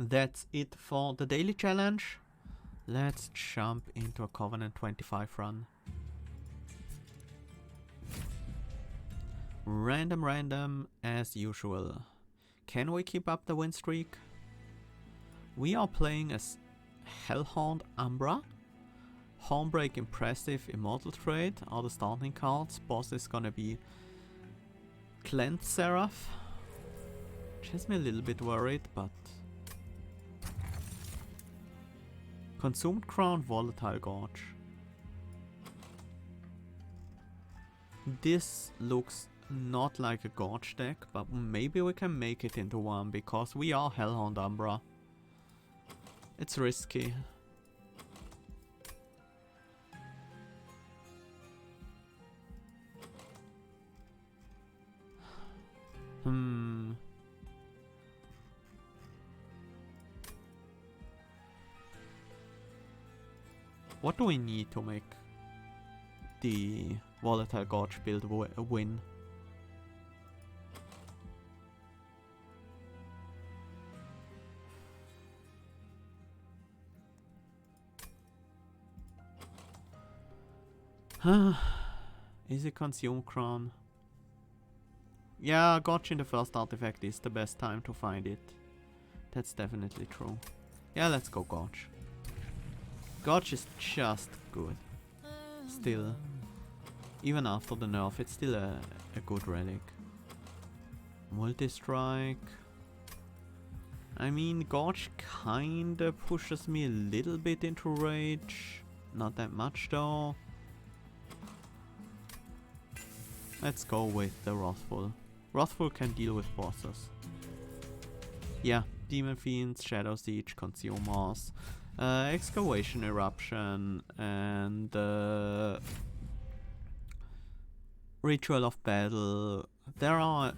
that's it for the daily challenge. Let's jump into a Covenant 25 run. Random as usual. Can we keep up the win streak? We are playing as Hellhorned Umbra. Homebreak, Impressive, Immortal Trait are the starting cards. Boss is gonna be Cleanse Seraph. Which has me a little bit worried, but... Consumed Crown, Volatile Gorge. This looks not like a Gorge deck, but maybe we can make it into one, because we are Hellhorned Umbra. It's risky. What do we need to make the Volatile Gorge build win? Is it Consume Crown? Yeah, Gorge in the first artifact is the best time to find it. That's definitely true. Yeah, let's go Gorge. Gorge is just good. Still. Even after the nerf, it's still a good relic. Multi-strike. I mean, Gorge kinda pushes me a little bit into rage. Not that much though. Let's go with the Wrathful. Wrathful can deal with bosses. Yeah, Demon Fiends, Shadow Siege, Consumers, Excavation Eruption, and Ritual of Battle. There are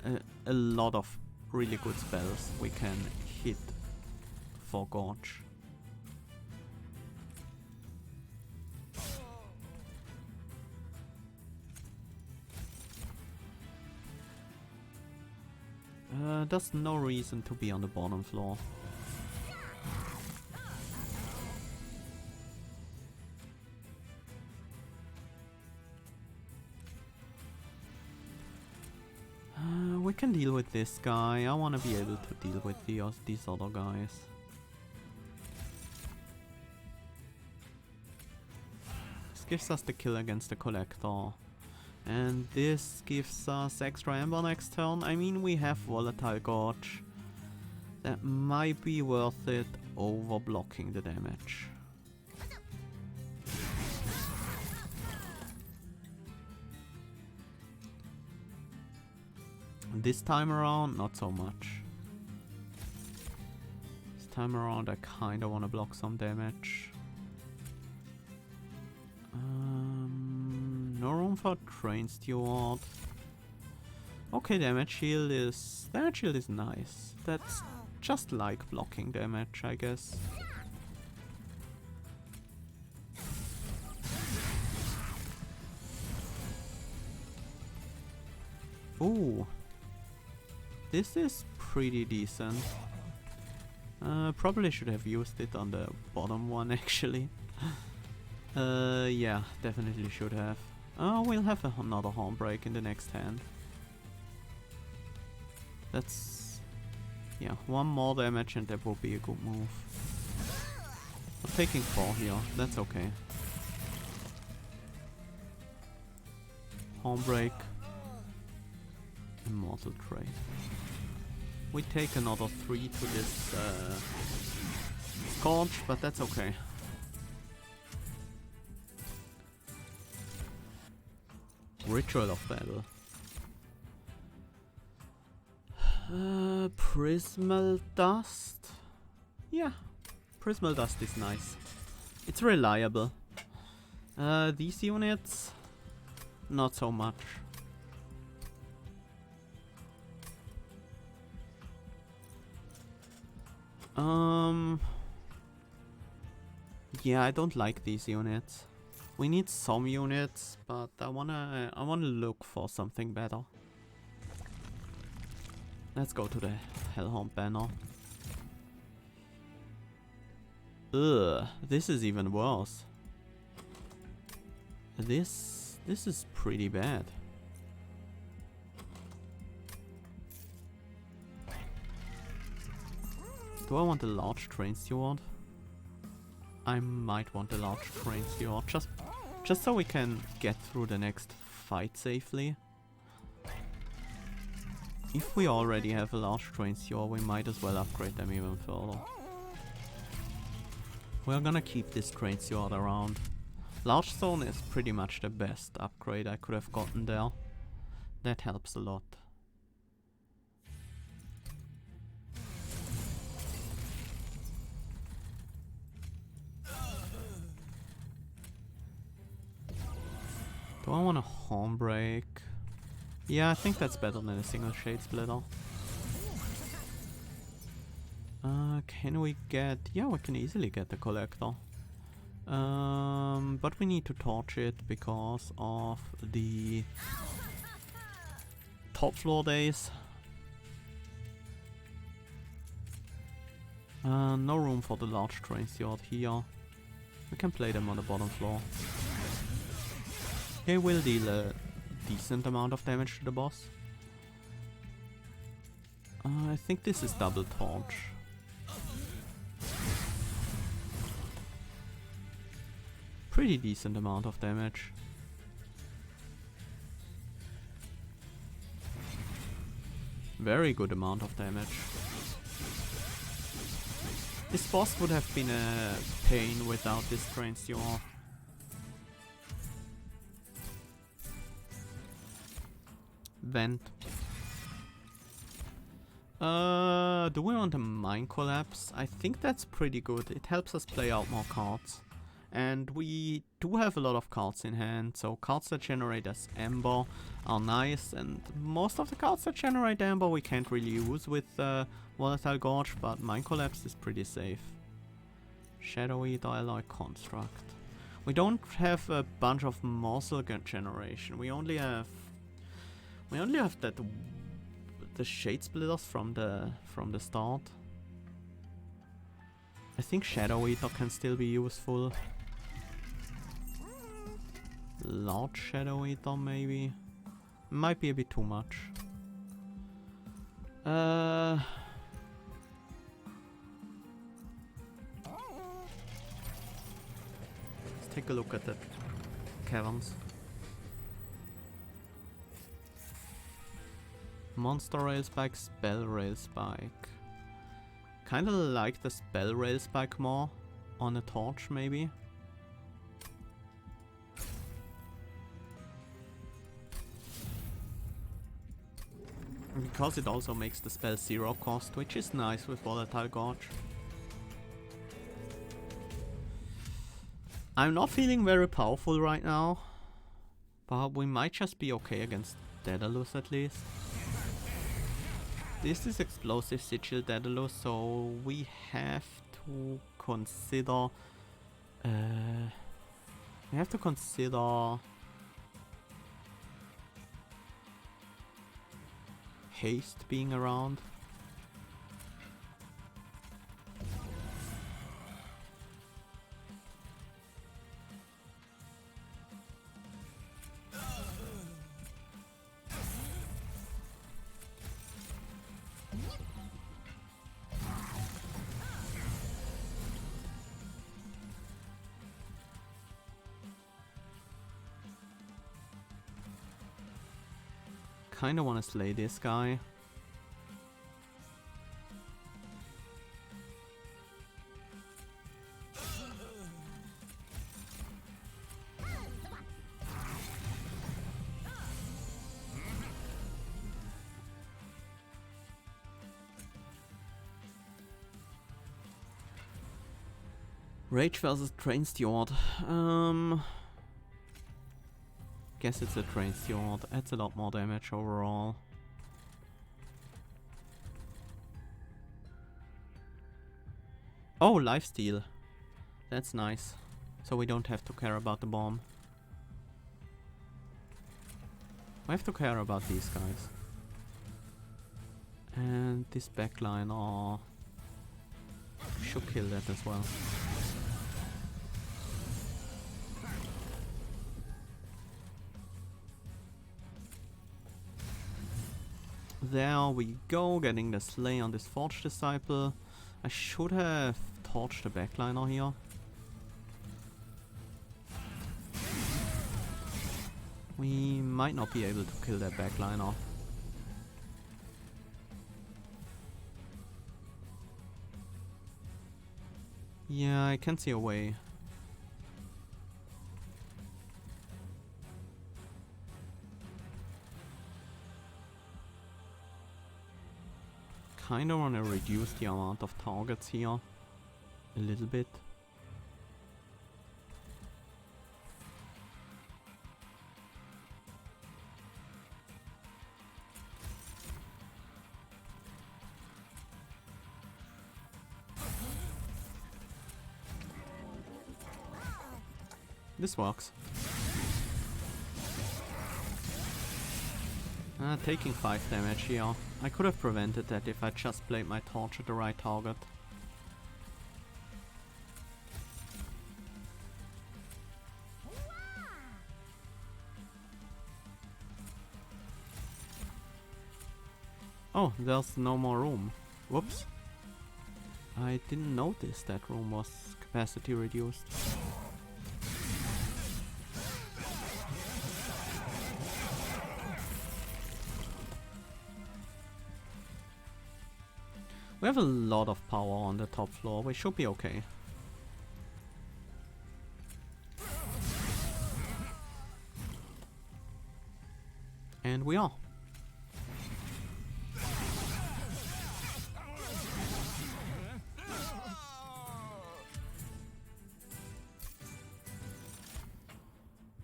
a lot of really good spells we can hit for Gorge. There's no reason to be on the bottom floor. We can deal with this guy. I want to be able to deal with these other guys. This gives us the kill against the Collector. And this gives us extra Ember next turn. I mean, we have Volatile Gorge. That might be worth it over blocking the damage. This time around, not so much. This time around, I kinda wanna block some damage. No room for Train Steward. Okay, damage shield is nice. That's just like blocking damage, I guess. Ooh. This is pretty decent. Probably should have used it on the bottom one actually. Yeah, definitely should have. We'll have another Hornbreak in the next hand. That's... yeah, one more damage and that will be a good move. I'm taking 4 here, that's okay. Hornbreak. Immortal Trait. We take another 3 to this Scourge, but that's okay. Ritual of Battle. Prismal Dust? Yeah, Prismal Dust is nice. It's reliable. These units, not so much. Yeah, I don't like these units. We need some units, but I wanna look for something better. Let's go to the Hellhorned banner. Ugh, this is even worse. This is pretty bad. Do I want a large train steward? I might want a large train steward, just so we can get through the next fight safely. If we already have a large train steward, we might as well upgrade them even further. We're gonna keep this train steward around. Large stone is pretty much the best upgrade I could have gotten there. That helps a lot. Do I want a horn break? Yeah, I think that's better than a single shade splitter. Can we get... Yeah, we can easily get the collector. But we need to torch it because of the top floor days. No room for the large train steward here. We can play them on the bottom floor. They will deal a decent amount of damage to the boss. I think this is double torch. Pretty decent amount of damage. Very good amount of damage. This boss would have been a pain without this train steward. Vent. Do we want a mine collapse? I think that's pretty good. It helps us play out more cards. And we do have a lot of cards in hand, so cards that generate as Ember are nice, and most of the cards that generate Ember we can't really use with Volatile Gorge, but Mine Collapse is pretty safe. Shadow Eater, Alloy Construct. We don't have a bunch of morsel generation. We only have that the Shade Splitters from the start. I think Shadow Eater can still be useful. Large Shadow Eater maybe. Might be a bit too much. Let's take a look at the caverns. Monster Rail Spike, Spell Rail Spike. Kinda like the Spell Rail Spike more on a torch maybe. Because it also makes the spell 0 cost, which is nice with Volatile Gorge. I'm not feeling very powerful right now, but we might just be okay against Daedalus at least. This is Explosive Sigil Daedalus, so we have to consider... haste being around. Kinda wanna slay this guy. Rage versus Train Steward. Guess it's a Train Steward. Adds a lot more damage overall. Oh, lifesteal. That's nice. So we don't have to care about the bomb. We have to care about these guys. And this backliner should kill that as well. there we go, getting the slay on this Forge Disciple. I should have torched the backliner here. We might not be able to kill that backliner. Yeah, I can see a way. Kinda wanna reduce the amount of targets here a little bit. This works. Taking 5 damage here. I could have prevented that if I just played my torch at the right target. Oh, there's no more room. Whoops. I didn't notice that room was capacity reduced. We have a lot of power on the top floor, we should be okay. And we are.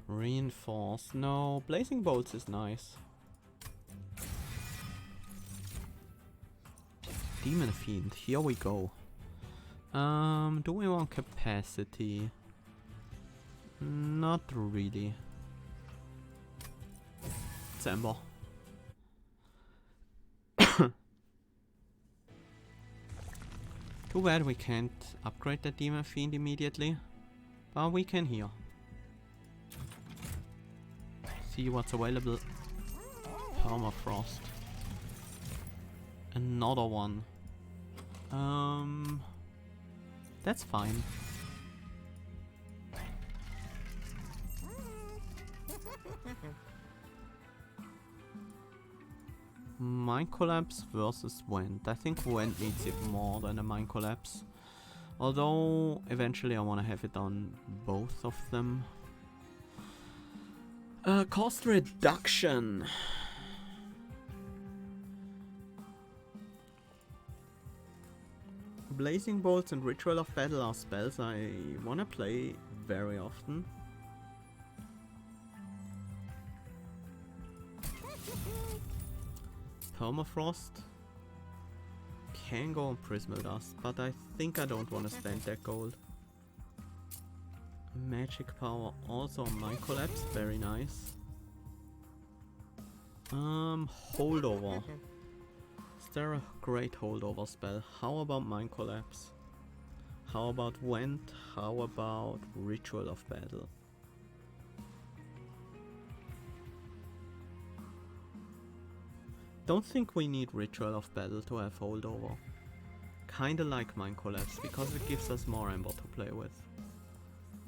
Reinforce. No, Blazing Bolts is nice. Demon Fiend, here we go. Do we want capacity? Not really. It's Ember. Too bad we can't upgrade the Demon Fiend immediately, but we can here. See what's available. Permafrost. Another one. That's fine. Mind Collapse versus Vent. I think Vent needs it more than a Mind Collapse. Although, eventually I want to have it on both of them. Cost reduction. Blazing Bolts and Ritual of Battle are spells I wanna play very often. Permafrost can go on Prismal Dust, but I think I don't wanna spend that gold. Magic Power also on Mind Collapse, very nice. Holdover. Is there a great holdover spell? How about Mind Collapse? How about Vent? How about Ritual of Battle? Don't think we need Ritual of Battle to have holdover. Kinda like Mind Collapse because it gives us more Ember to play with.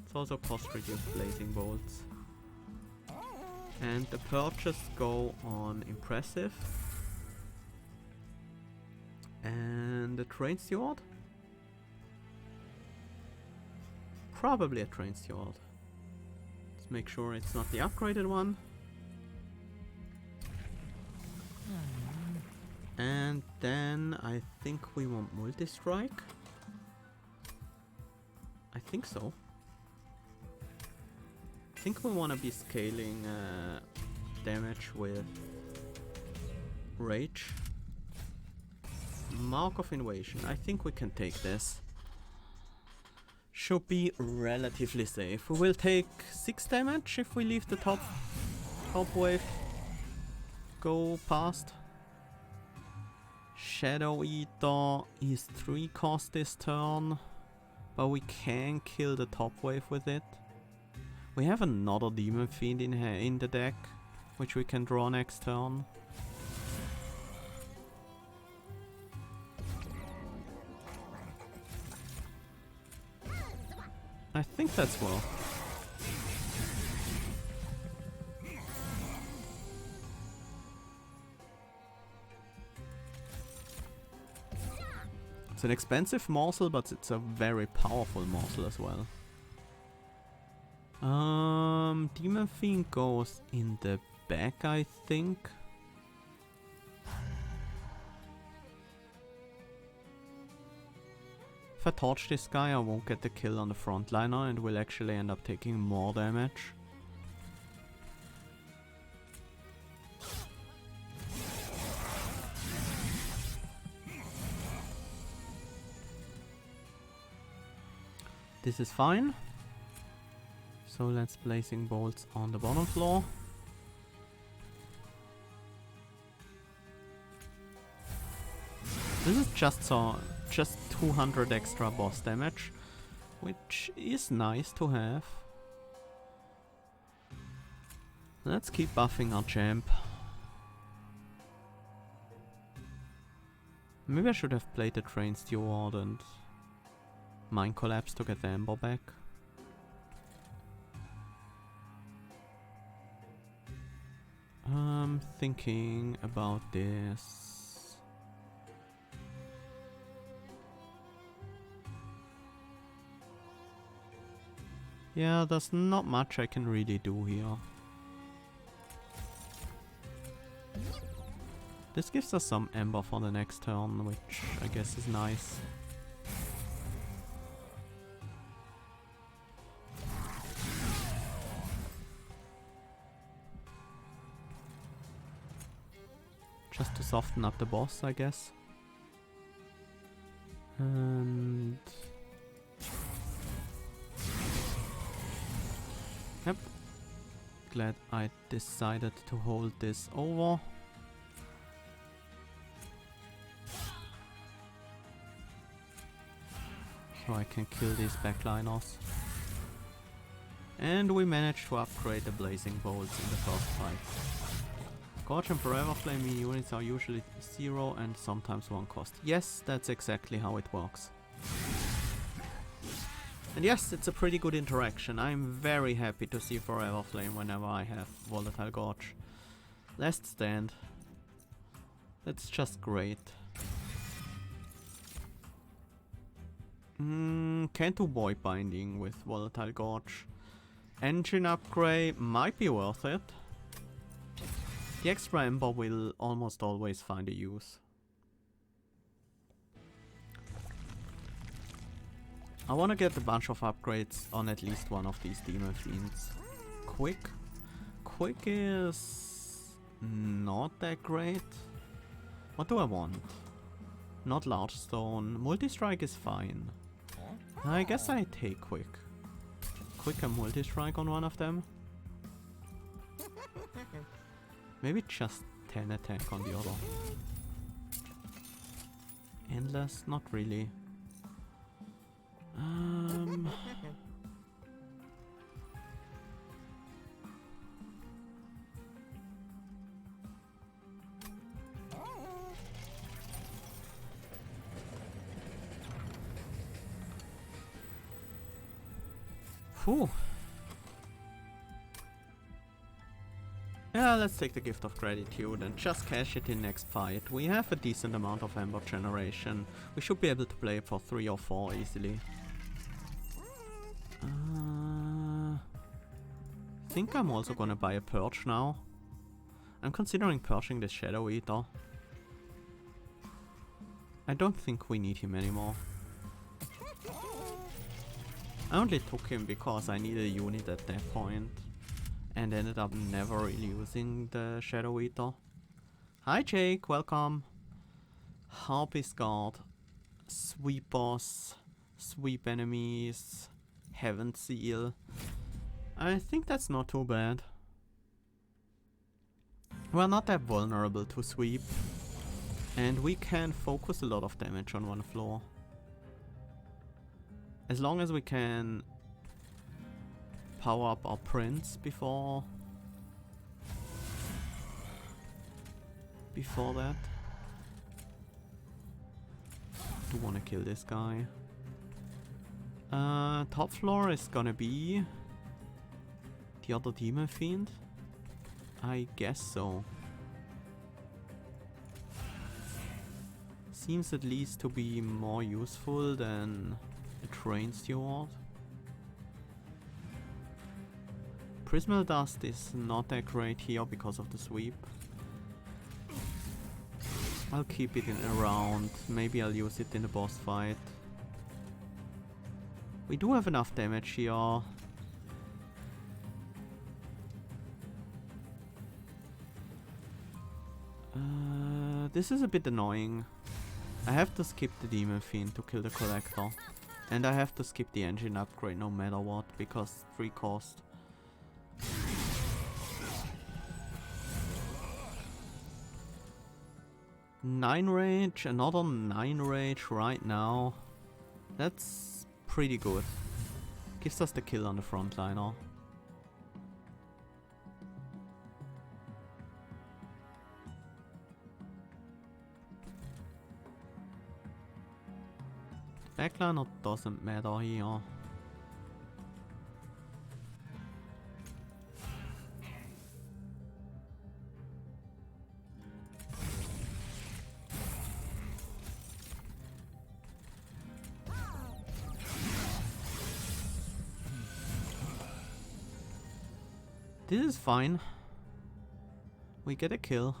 It's also cost reduced Blazing Bolts. And the purchase go on Impressive. And a Train Steward? Probably a Train Steward. Let's make sure it's not the upgraded one. And then I think we want Multi-Strike. I think so. I think we want to be scaling damage with Rage. Mark of Invasion. I think we can take this. Should be relatively safe. We will take 6 damage if we leave the top wave go past. Shadow Eater is 3 cost this turn, but we can kill the top wave with it. We have another Demon Fiend in the deck, which we can draw next turn. I think that's well. It's an expensive morsel, but it's a very powerful morsel as well. Demon Fiend goes in the back, I think. If I torch this guy, I won't get the kill on the frontliner and will actually end up taking more damage. This is fine. So let's Blazing Bolts on the bottom floor. This is just 200 extra boss damage, which is nice to have. Let's keep buffing our champ. Maybe I should have played the Train Steward and Mind Collapse to get the Ember back. I'm thinking about this. Yeah, there's not much I can really do here. This gives us some Ember for the next turn, which I guess is nice. Just to soften up the boss, I guess. And... yep. Glad I decided to hold this over. So I can kill these backliners. And we managed to upgrade the Blazing Bolts in the first fight. Scorch and Forever Flame units are usually 0 and sometimes 1 cost. Yes, that's exactly how it works. And yes, it's a pretty good interaction. I'm very happy to see Forever Flame whenever I have Volatile Gorge. Last Stand. That's just great. Can't do Void Binding with Volatile Gorge. Engine upgrade might be worth it. The extra Ember will almost always find a use. I want to get a bunch of upgrades on at least one of these Demon Fiends. Quick? Quick is not that great. What do I want? Not Large Stone. Multi-Strike is fine. I guess I take Quick. Quick and Multi-Strike on one of them. Maybe just 10 attack on the other. Endless? Not really. Phew. Yeah, let's take the Gift of Gratitude and just cash it in next fight. We have a decent amount of Ember generation. We should be able to play for 3 or 4 easily. I think I'm also gonna buy a Purge now. I'm considering purging the Shadow Eater. I don't think we need him anymore. I only took him because I needed a unit at that point. And ended up never really using the Shadow Eater. Hi Jake, welcome. Harpist Guard, Sweep Boss, Sweep Enemies, Heaven Seal. I think that's not too bad. We're not that vulnerable to sweep. And we can focus a lot of damage on one floor. As long as we can power up our prince before that. Do want to kill this guy. Top floor is gonna be the other demon fiend? I guess so. Seems at least to be more useful than a train steward. Prismal Dust is not that great here because of the sweep. I'll keep it in around. Maybe I'll use it in the boss fight. We do have enough damage here. This is a bit annoying. I have to skip the Demon Fiend to kill the Collector. And I have to skip the engine upgrade no matter what, because 3 cost. Nine rage, another 9 rage right now. That's pretty good. Gives us the kill on the frontliner. Backliner doesn't matter here. This is fine. We get a kill.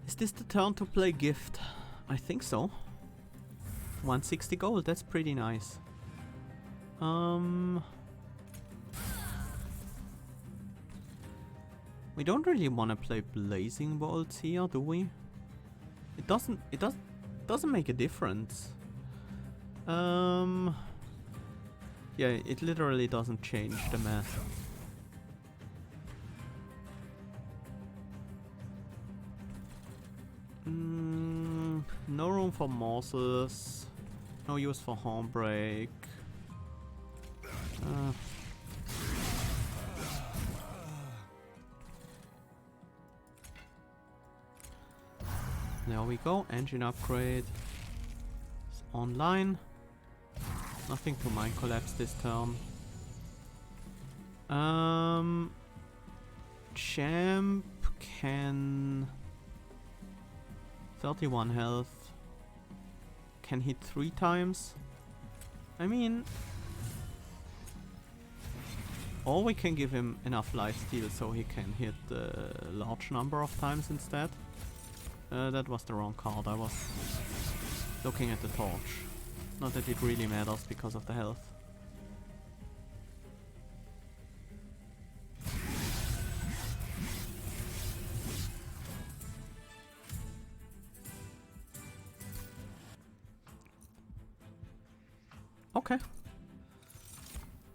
Is this the turn to play Gift? I think so. 160 gold, that's pretty nice. We don't really want to play Blazing Bolts here, do we? It doesn't make a difference. Yeah, it literally doesn't change the math. No room for morsels. No use for Hornbreak. There we go. Engine upgrade. It's online. Nothing to mind collapse this turn. Champ can 31 health. Can hit 3 times. I mean, or we can give him enough lifesteal so he can hit a large number of times instead. That was the wrong card. I was looking at the torch. Not that it really matters because of the health. Okay.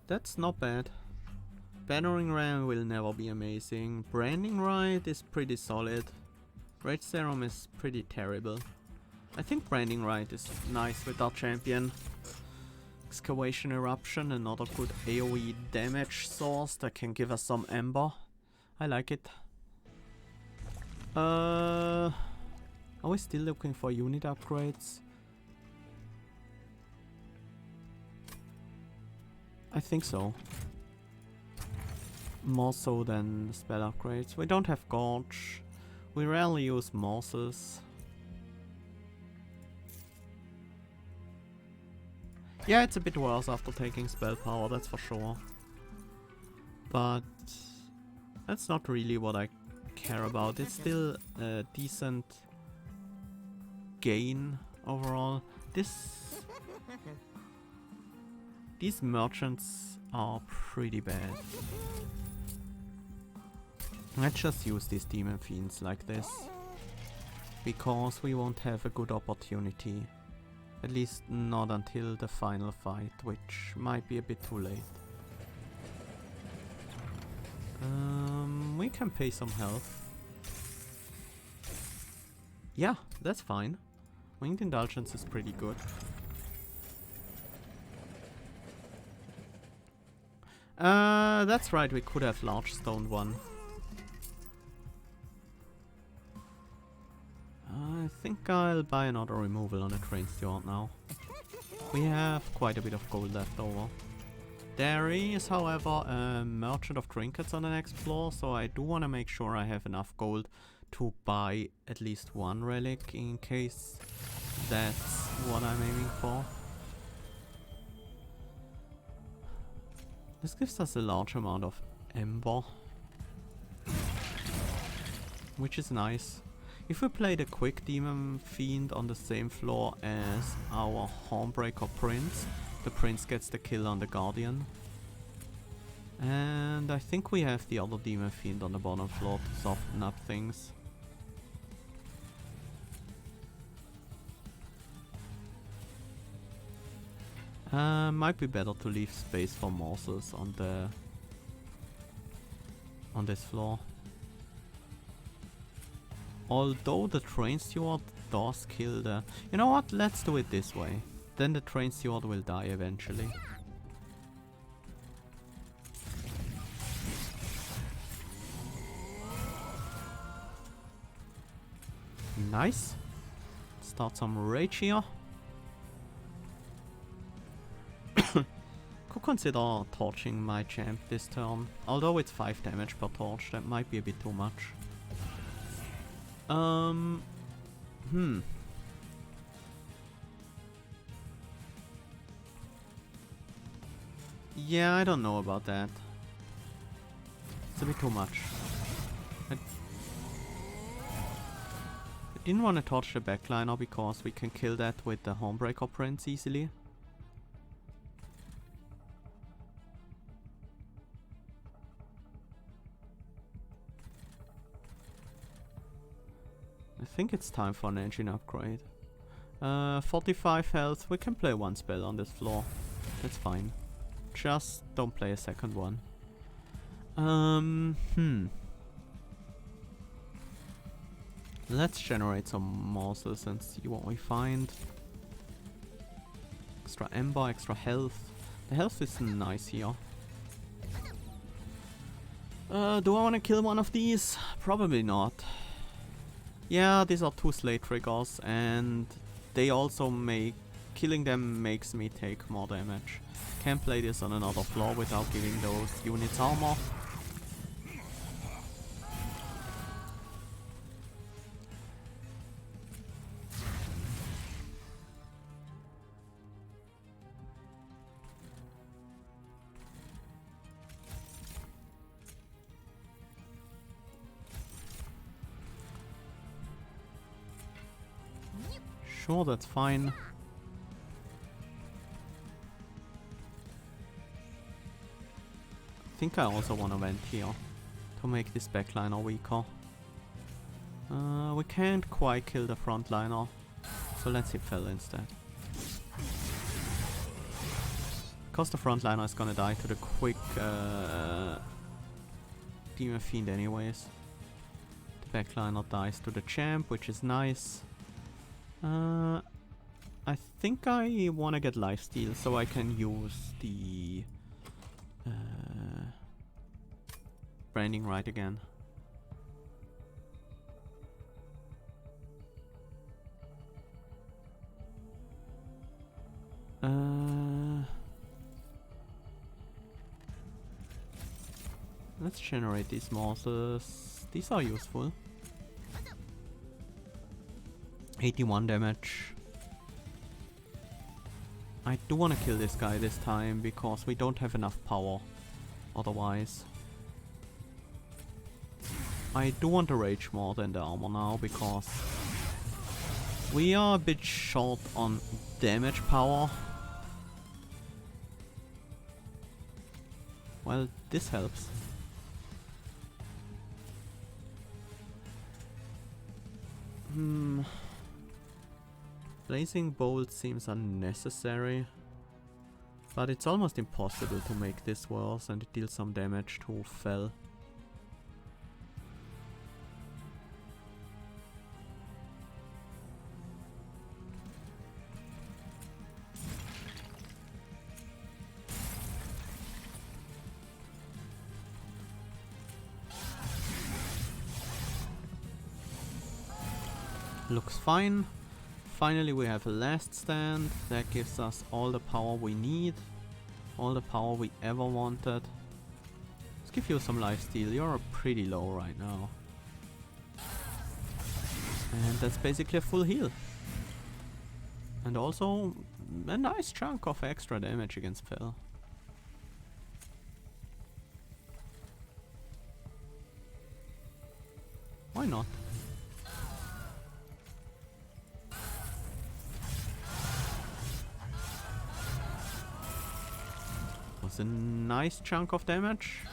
That's not bad. Battering Ram will never be amazing. Branding Right is pretty solid. Rage Serum is pretty terrible. I think Branding Right is nice with our champion. Excavation Eruption, another good AoE damage source that can give us some Ember. I like it. Are we still looking for unit upgrades? I think so. More so than spell upgrades. We don't have Gorge. We rarely use morsels. Yeah, it's a bit worse after taking spell power, that's for sure. But that's not really what I care about. It's still a decent gain overall. These merchants are pretty bad. Let's just use these demon fiends like this. Because we won't have a good opportunity. At least not until the final fight, which might be a bit too late. We can pay some health. Yeah, that's fine. Winged Indulgence is pretty good. That's right, we could have Large Stone one. I think I'll buy another removal on the train steward now. We have quite a bit of gold left over. There is, however, a merchant of trinkets on the next floor, so I do want to make sure I have enough gold to buy at least one relic in case that's what I'm aiming for. This gives us a large amount of ember, which is nice. If we play the quick demon fiend on the same floor as our Hornbreaker prince, the prince gets the kill on the guardian. And I think we have the other demon fiend on the bottom floor to soften up things. Might be better to leave space for morsels on this floor. Although the train steward does kill the... You know what? Let's do it this way. Then the train steward will die eventually. Nice. Start some rage here. Could consider torching my champ this turn. Although it's 5 damage per torch, that might be a bit too much. Yeah, I don't know about that. It's a bit too much. I didn't want to torch the backliner because we can kill that with the Hornbreaker Prince easily. I think it's time for an engine upgrade. 45 health, we can play one spell on this floor. That's fine. Just don't play a second one. Let's generate some morsels and see what we find. Extra ember, extra health. The health is nice here. Do I want to kill one of these? Probably not. Yeah, these are 2 slate triggers and they also make... Killing them makes me take more damage. Can't play this on another floor without giving those units armor. Sure, that's fine. I think I also want to vent here to make this backliner weaker. We can't quite kill the frontliner, so let's hit Fell instead. Because the frontliner is gonna die to the quick Demon Fiend anyways. The backliner dies to the champ, which is nice. I think I want to get lifesteal so I can use the branding right again. Let's generate these morsels. These are useful. 81 damage. I do want to kill this guy this time because we don't have enough power otherwise. I do want to rage more than the armor now because we are a bit short on damage power. Well, this helps. Blazing Bolt seems unnecessary, but it's almost impossible to make this worse, and it deals some damage to Fell. Looks fine. Finally we have a last stand. That gives us all the power we need. All the power we ever wanted. Let's give you some lifesteal. You're pretty low right now. And that's basically a full heal. And also a nice chunk of extra damage against Fel. Why not? Was a nice chunk of damage.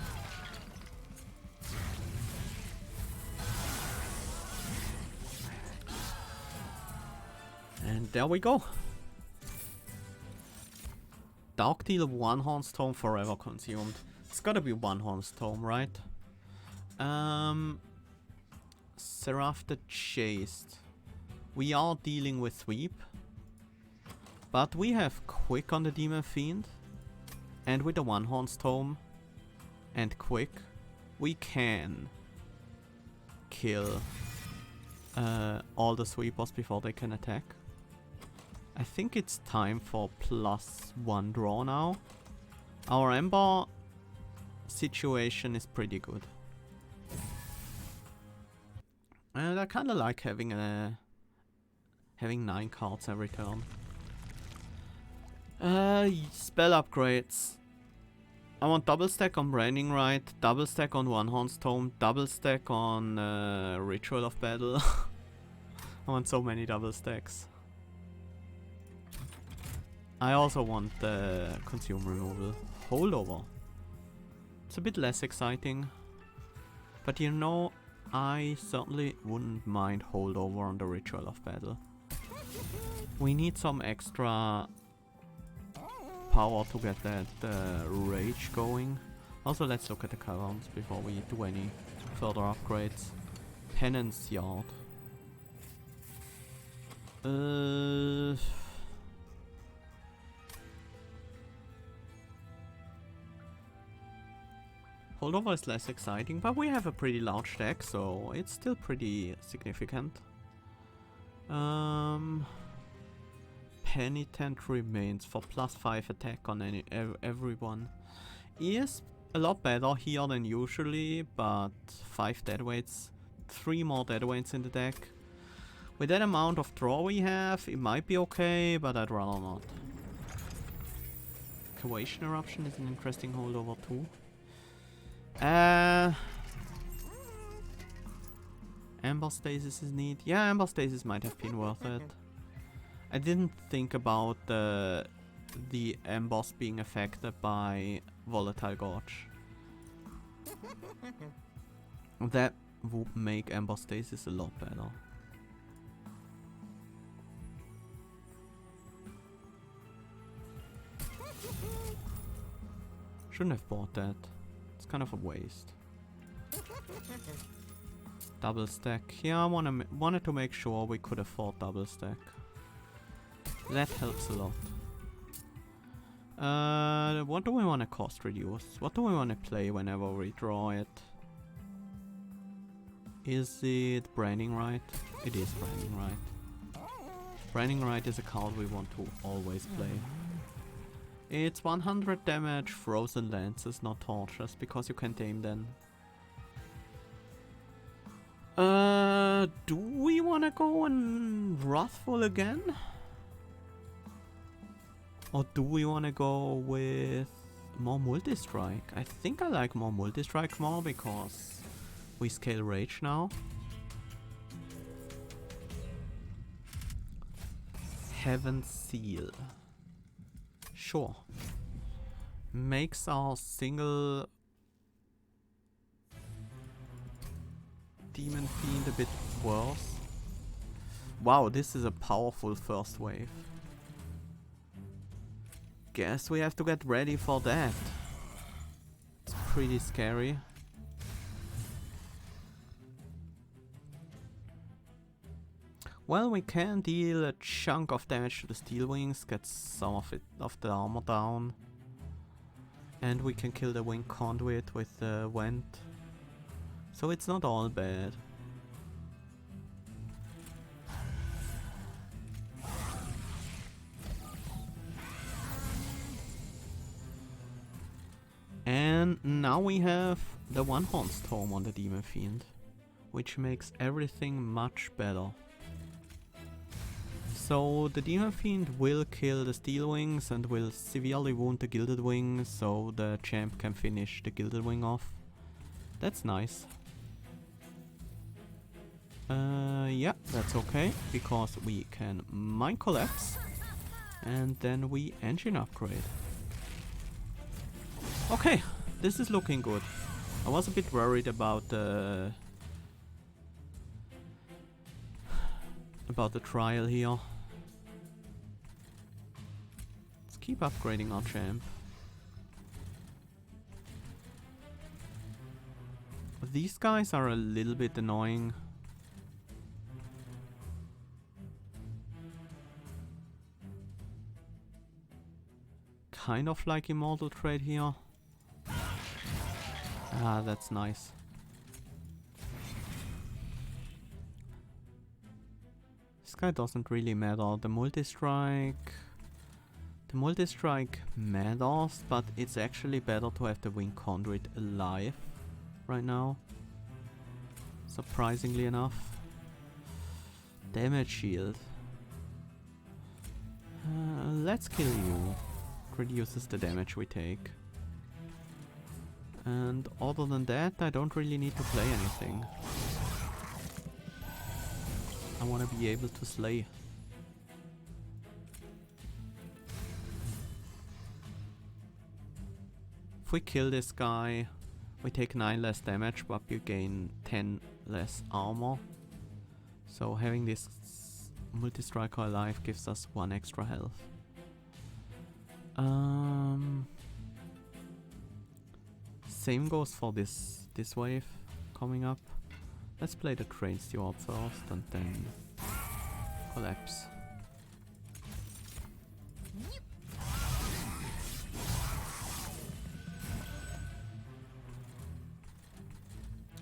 And there we go. Dark Deal 1 Horned Tome forever consumed. It's gotta be 1 Horned Tome, right? Seraph the Chaste. We are dealing with Sweep. But we have Quick on the Demon Fiend. And with the 1 Horned Tome and Quick, we can kill all the Sweepers before they can attack. I think it's time for +1 draw now. Our Ember situation is pretty good. And I kinda like having 9 cards every turn. Spell upgrades. I want double stack on Branding Rite, double stack on 1 Horned Tome, double stack on Ritual of Battle. I want so many double stacks. I also want the Consume Removal. Holdover. It's a bit less exciting. But you know, I certainly wouldn't mind Holdover on the Ritual of Battle. We need some extra power to get that rage going. Also, let's look at the caverns before we do any further upgrades. Penance Yard. Holdover is less exciting, but we have a pretty large deck, so it's still pretty significant. Penitent Remains for +5 attack on everyone is a lot better here than usually, but 5 deadweights, 3 more deadweights in the deck. With that amount of draw we have, it might be okay, but I'd rather not. Coercion Eruption is an interesting holdover too. Amber Stasis is neat. Yeah, Amber Stasis might have been worth it. I didn't think about the Embers being affected by Volatile Gorge. That would make Amber Stasis a lot better. Shouldn't have bought that. It's kind of a waste. Double stack. Yeah, I wanted to make sure we could afford double stack. That helps a lot. What do we want to cost reduce? What do we want to play whenever we draw it? Is it Branding Rite? It is Branding Rite. Branding Rite is a card we want to always play. It's 100 damage, Frozen Lances, not Torches, because you can't aim then. Do we wanna go on Wrathful again? Or do we wanna go with more Multi-Strike? I think I like more Multi-Strike more because we scale Rage now. Heaven's Seal. Sure. Makes our single Demon Fiend a bit worse. Wow, this is a powerful first wave. Guess we have to get ready for that. It's pretty scary. Well, we can deal a chunk of damage to the Steel Wings, get some of the armor down. And we can kill the Wing Conduit with the Vent. So it's not all bad. And now we have the One-Horn Storm on the Demon Fiend, which makes everything much better. So the Demon Fiend will kill the Steel Wings and will severely wound the Gilded Wing, so the champ can finish the Gilded Wing off. That's nice. Yeah, that's okay, because we can Mind Collapse and then we Engine Upgrade. Okay, this is looking good. I was a bit worried about the trial here. Let's keep upgrading our champ. These guys are a little bit annoying. Kind of like Immortal Trade here. Ah, that's nice. This guy doesn't really matter. The multi-strike matters, but it's actually better to have the Wing Conduit alive right now. Surprisingly enough. Damage shield. Let's kill you. Reduces the damage we take. And other than that, I don't really need to play anything. I want to be able to slay. If we kill this guy, we take 9 less damage, but we gain 10 less armor. So having this multi-striker alive gives us 1 extra health. Same goes for this wave coming up. Let's play the Train Steward first and then collapse.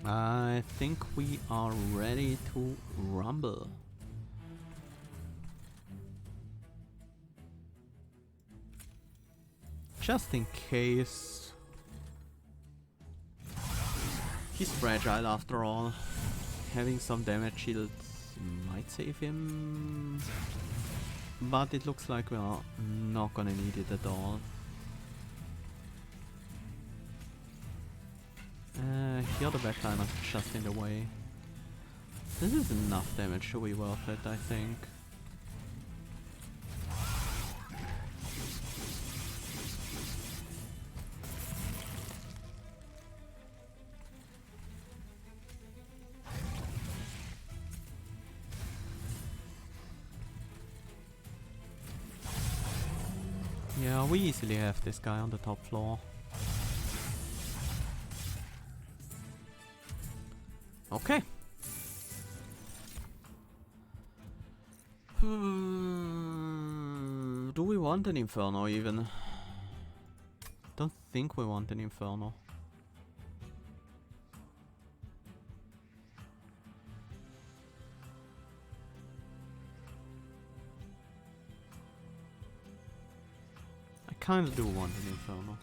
I think we are ready to rumble. Just in case. He's fragile after all. Having some damage shields might save him. But it looks like we are not gonna need it at all. Here the backline is just in the way. This is enough damage to be worth it, I think. Yeah, we easily have this guy on the top floor. Okay. Do we want an Inferno even? Don't think we want an Inferno. I kinda do want an Inferno.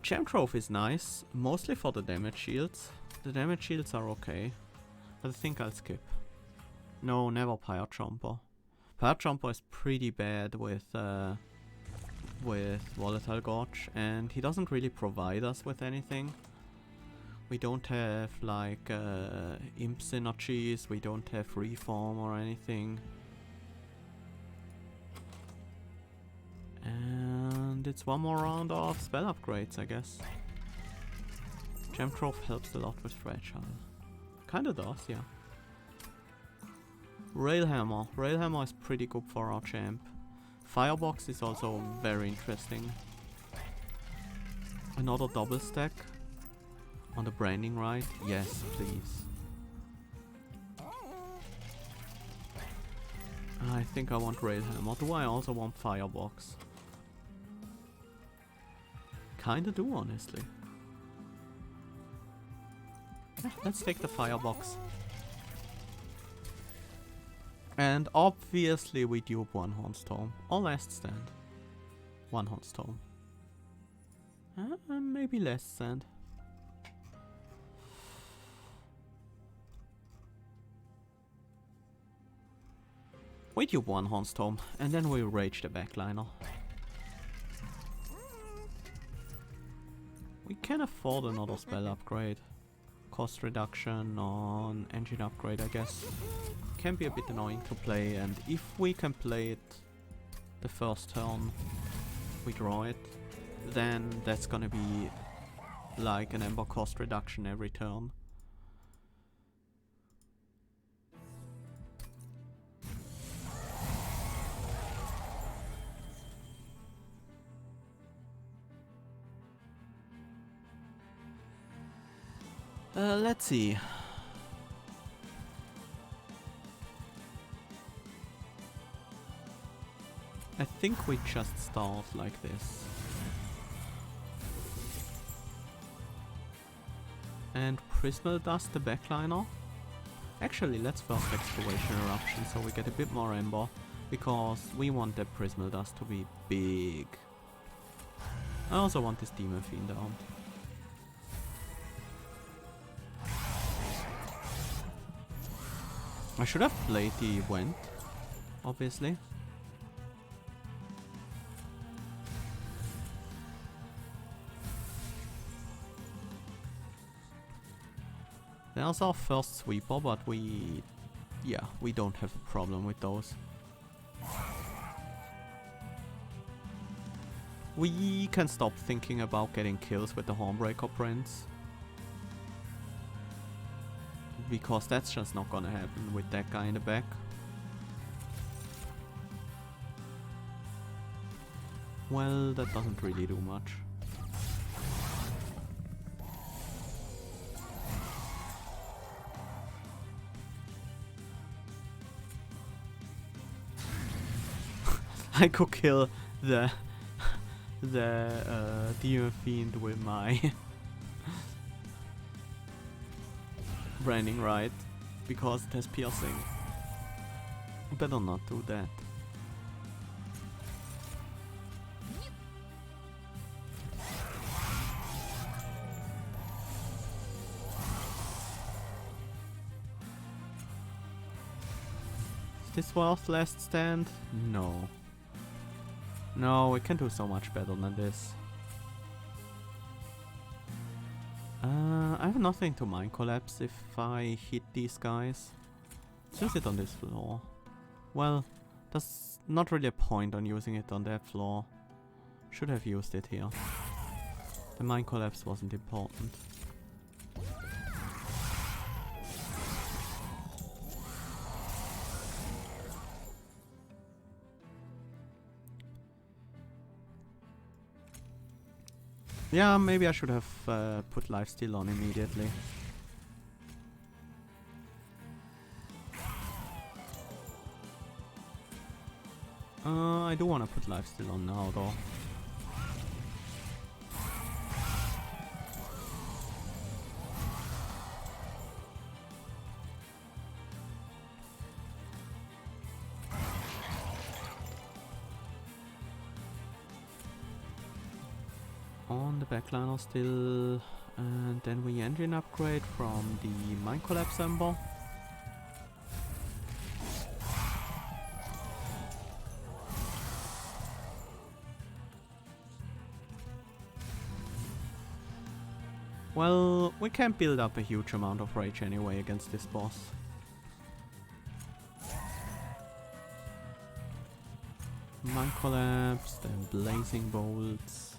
Gem Trophy is nice, mostly for the damage shields. The damage shields are okay, but I think I'll skip. No, never Pirate Jumper. Pirate Jumper is pretty bad with Volatile Gorge, and he doesn't really provide us with anything. We don't have like imp synergies, we don't have reform or anything. And it's one more round of spell upgrades, I guess. Gem Trove helps a lot with Fragile. Kinda does, yeah. Railhammer. Railhammer is pretty good for our champ. Firebox is also very interesting. Another double stack on the branding right? Yes, please. I think I want Railhammer. Do I also want Firebox? Kinda do, honestly. Yeah, let's take the Firebox. And obviously we dupe One-Horn Storm. Or Last Stand. One-Horn Storm. Maybe less sand. We do one Hornstorm, and then we rage the backliner. We can afford another spell upgrade. Cost reduction on engine upgrade, I guess. Can be a bit annoying to play, and if we can play it the first turn, we draw it, then that's gonna be like an Ember cost reduction every turn. Let's see. I think we just start like this. And Prismal Dust the backliner. Actually, let's first Excavation Eruption so we get a bit more Ember, because we want that Prismal Dust to be big. I also want this Demon Fiend down. I should have played the Vent, obviously. There's our first sweeper, but we don't have a problem with those. We can stop thinking about getting kills with the Hornbreaker Prince, because that's just not gonna happen with that guy in the back. Well, that doesn't really do much. I could kill the Demon Fiend with my branding right, because it has piercing. Better not do that. Is this worth last stand? No. No, we can do so much better than this. I have nothing to Mind Collapse if I hit these guys. Let's use it on this floor. Well, there's not really a point on using it on that floor. Should have used it here. The Mind Collapse wasn't important. Yeah, maybe I should have put lifesteal on immediately. I do want to put lifesteal on now though. On the backliner still, and then we engine upgrade from the Mind Collapse Ember. Well, we can't build up a huge amount of rage anyway against this boss. Mind Collapse, then Blazing Bolts.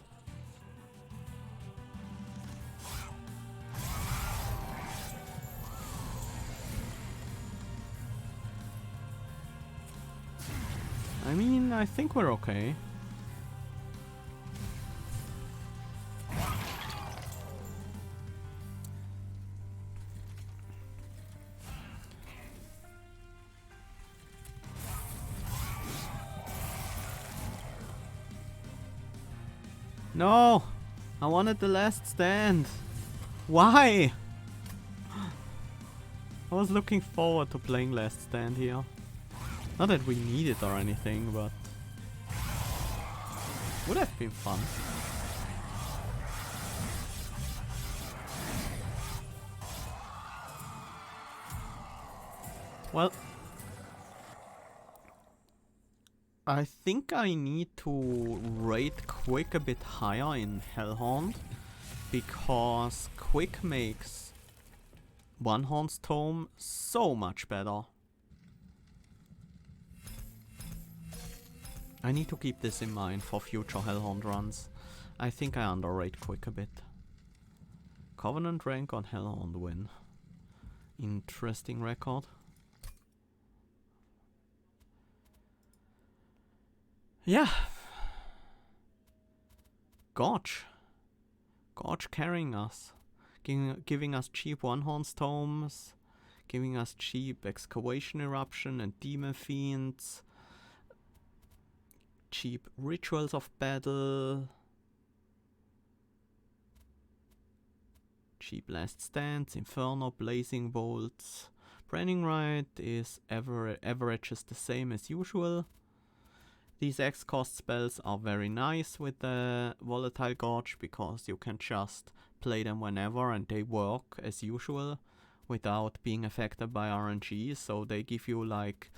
I mean, I think we're okay. No! I wanted the last stand. Why? I was looking forward to playing last stand here. Not that we need it or anything, but would have been fun. Well, I think I need to rate Quick a bit higher in Hellhorned, because Quick makes One Horn's Tome so much better. I need to keep this in mind for future Hellhorned runs. I think I underrate Quick a bit. Covenant rank on Hellhorned win. Interesting record. Yeah. Gorge. Gorge carrying us. Giving us cheap One Horn's Tomes. Giving us cheap Excavation Eruption and Demon Fiends. Cheap Rituals of Battle. Cheap Last Stands, Inferno, Blazing Bolts. Branding Right is averages the same as usual. These X-cost spells are very nice with the Volatile Gorge, because you can just play them whenever and they work as usual without being affected by RNG, so they give you like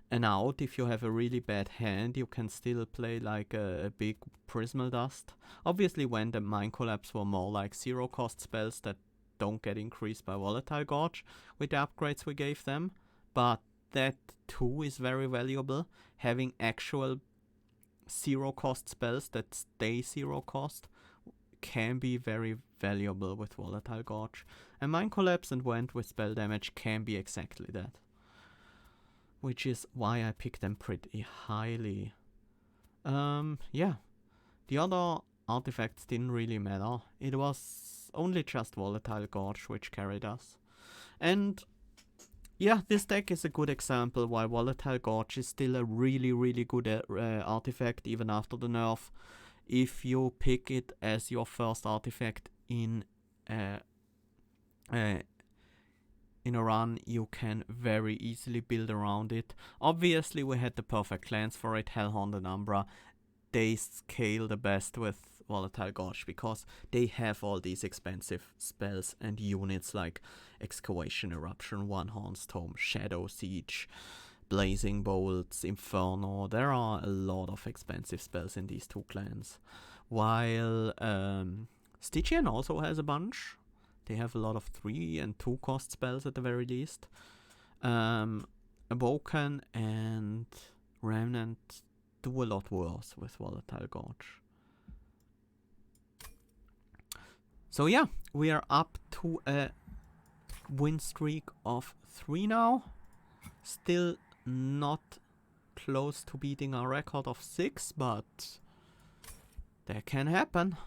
an out. If you have a really bad hand, you can still play like a big Prismal Dust. Obviously when the Mind Collapse were more like zero cost spells that don't get increased by Volatile Gorge with the upgrades we gave them, but that too is very valuable. Having actual zero cost spells that stay zero cost can be very valuable with Volatile Gorge. And Mind Collapse and Went with spell damage can be exactly that. Which is why I picked them pretty highly. Yeah. The other artifacts didn't really matter. It was only just Volatile Gorge which carried us. And yeah, this deck is a good example why Volatile Gorge is still a really, really good artifact even after the nerf. If you pick it as your first artifact in a run, you can very easily build around it. Obviously, we had the perfect clans for it, Hellhorned and Umbra. They scale the best with Volatile Gorge because they have all these expensive spells and units like Excavation Eruption, One Horn's Tome, Shadow Siege, Blazing Bolts, Inferno. There are a lot of expensive spells in these two clans. While Stygian also has a bunch. They have a lot of 3 and 2 cost spells at the very least. Awoken and Remnant do a lot worse with Volatile Gorge. So yeah, we are up to a win streak of 3 now. Still not close to beating our record of 6, but that can happen.